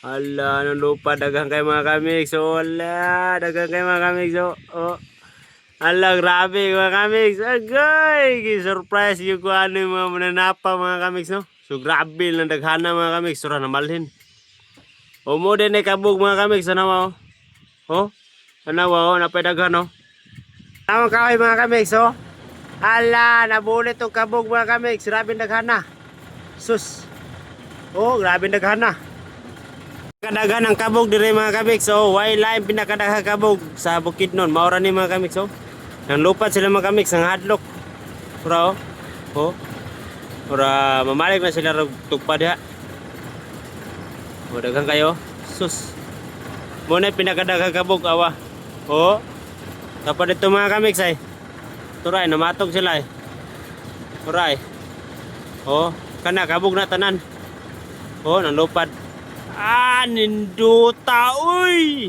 Ala, nung lupa, dagang kay mga kamigs. So, ala, dagang kay mga kamigs. So, oh. Ala, grabe mga kamigs. Agay! Surprise yung kung ano yung mga mananapa mga kamigs, no? So, grabe lang daghana mga kamigs. Sura na malhin. O mo din ay kabog mga kamigs. Ano mo? Oh? Ano mo? Napay daghan, no? Tama kaway mga kamigs, oh? Ala, nabulit yung kabog mga kamigs. Grabe daghana. Sus. Oh, grabe daghana. Kadaghan ang kabog dire mga kamigs. So, wildlife pinakadaghang kabog sa Bukidnon. Maura ni mga kamigs, oh. Nang lupat sila mga kamigs, ang hadlok. Pura, oh. Oh. Pura, mamalik na sila tugpa diha. O, daghang kayo. Sus. Muna pinakadaghang kabog, awa. Oh. Tapos dito mga kamigs ay. Turay, namatog sila eh. Turay. Oh, kana kabog na tanan. Oh, nang lupad. Ah, ninduta, uy!